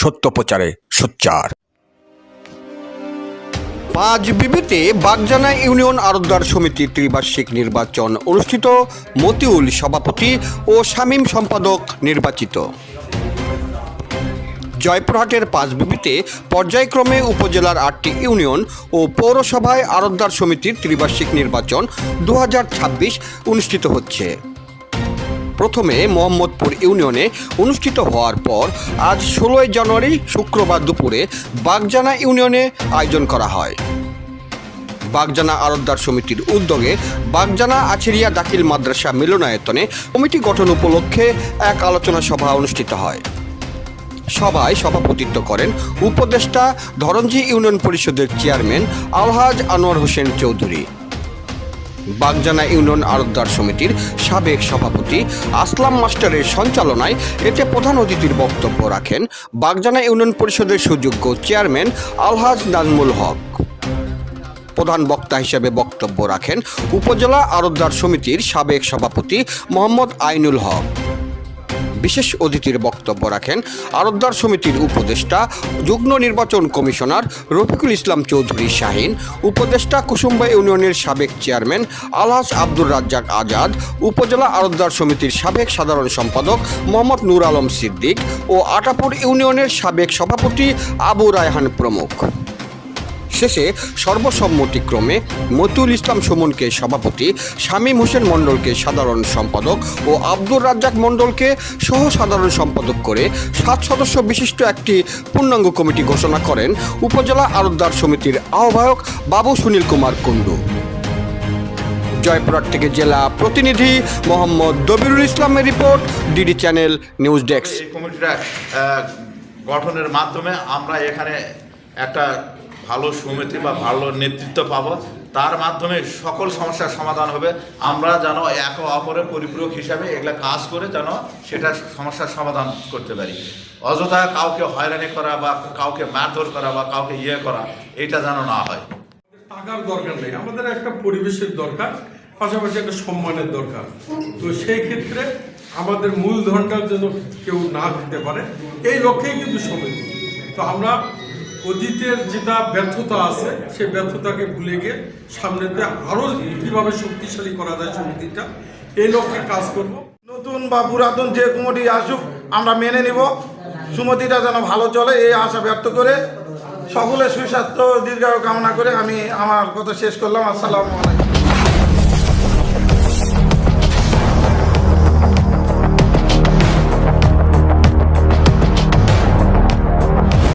সত্য প্রচারে সোচ্চার। পাঁচবিবিতে বাগজানা ইউনিয়ন আড়তদার সমিতির ত্রিবার্ষিক নির্বাচন অনুষ্ঠিত। মতিউল সভাপতি ও শামীম সম্পাদক নির্বাচিত। জয়পুরহাটের পাঁচবিবিতে পর্যায়ক্রমে উপজেলার 8টি ইউনিয়ন ও পৌরসভায় আড়তদার সমিতির ত্রিবার্ষিক নির্বাচন 2026 অনুষ্ঠিত হচ্ছে। প্রথমে মোহাম্মদপুর ইউনিয়নে অনুষ্ঠিত হওয়ার পর আজ 16 জানুয়ারি শুক্রবার দুপুরে বাগজানা ইউনিয়নে আয়োজন করা হয়। বাগজানা আড়তদার সমিতির উদ্যোগে বাগজানা আছেরিয়া দাখিল মাদ্রাসা মিলনায়তনে কমিটি গঠন উপলক্ষে এক আলোচনা সভা অনুষ্ঠিত হয়। সভায় সভাপতিত্ব করেন উপদেষ্টা ধরঞ্জি ইউনিয়ন পরিষদের চেয়ারম্যান আলহাজ আনোয়ার হোসেন চৌধুরী। বাগজানা ইউনিয়ন আড়তদার সমিতির সাবেক সভাপতি আসলাম মাস্টারের সঞ্চালনায় এতে প্রধান অতিথির বক্তব্য রাখেন বাগজানা ইউনিয়ন পরিষদের সুযোগ্য চেয়ারম্যান আলহাজ নাজমুল হক। প্রধান বক্তা হিসেবে বক্তব্য রাখেন উপজেলা আড়তদার সমিতির সাবেক সভাপতি মোহাম্মদ আইনুল হক। বিশেষ অতিথির বক্তব্য রাখেন আড়তদার সমিতির উপদেষ্টা যুগ্ম নির্বাচন কমিশনার রফিকুল ইসলাম চৌধুরী শাহিন, উপদেষ্টা কুসুম্বা ইউনিয়নের সাবেক চেয়ারম্যান আলহাজ আব্দুর রাজ্জাক আজাদ, উপজেলা আড়তদার সমিতির সাবেক সাধারণ সম্পাদক মোহাম্মদ নূর আলম সিদ্দিক ও আটাপুর ইউনিয়নের সাবেক সভাপতি আবু রায়হান প্রমুখ। শেষে সর্বসম্মতিক্রমে মতিউল ইসলাম সুমনকে সভাপতি, শামীম হোসেন মণ্ডলকে সাধারণ সম্পাদক ও আব্দুর রাজ্জাক মণ্ডলকে সহ সাধারণ সম্পাদক করে 7 সদস্য বিশিষ্ট একটি পূর্ণাঙ্গ কমিটি ঘোষণা করেন উপজেলা আড়তদার সমিতির আহ্বায়ক বাবু সুনীল কুমার কুণ্ডু। জয়পুরহাট থেকে জেলা প্রতিনিধি মোহাম্মদ দবিরুল ইসলামের report, DD channel news desk. এই কমিটিটা গঠনের মাধ্যমে আমরা এখানে একটা ভালো সমিতি বা ভালো নেতৃত্ব পাবো, তার মাধ্যমে সকল সমস্যার সমাধান হবে। আমরা যেন একে অপরের পরিপূরক হিসাবে এগুলা কাজ করে যেন সেটা সমস্যার সমাধান করতে পারি। অযথা কাউকে হয়রানি করা বা কাউকে মারধর করা বা কাউকে করা, এটা যেন না হয়। টাকার দরকার নেই, আমাদের একটা পরিবেশের দরকার, পাশাপাশি একটা সম্মানের দরকার। তো সেই ক্ষেত্রে আমাদের মূলধনটার জন্য কেউ না দিতে পারে, এই লক্ষ্যেই কিন্তু সমিতি। তো আমরা অতীতের যেটা ব্যর্থতা আছে সেই ব্যর্থতাকে ভুলে গিয়ে সামনেতে আরও কীভাবে শক্তিশালী করা যায় সমিতিটা, এই লক্ষ্যে কাজ করব। নতুন বা পুরাতন যে কমিটি আসুক আমরা মেনে নিব, সমিতিটা যেন ভালো চলে এই আশা ব্যক্ত করে সকলের সুস্বাস্থ্য দীর্ঘায়ু কামনা করে আমি আমার কথা শেষ করলাম। আসসালামু আলাইকুম।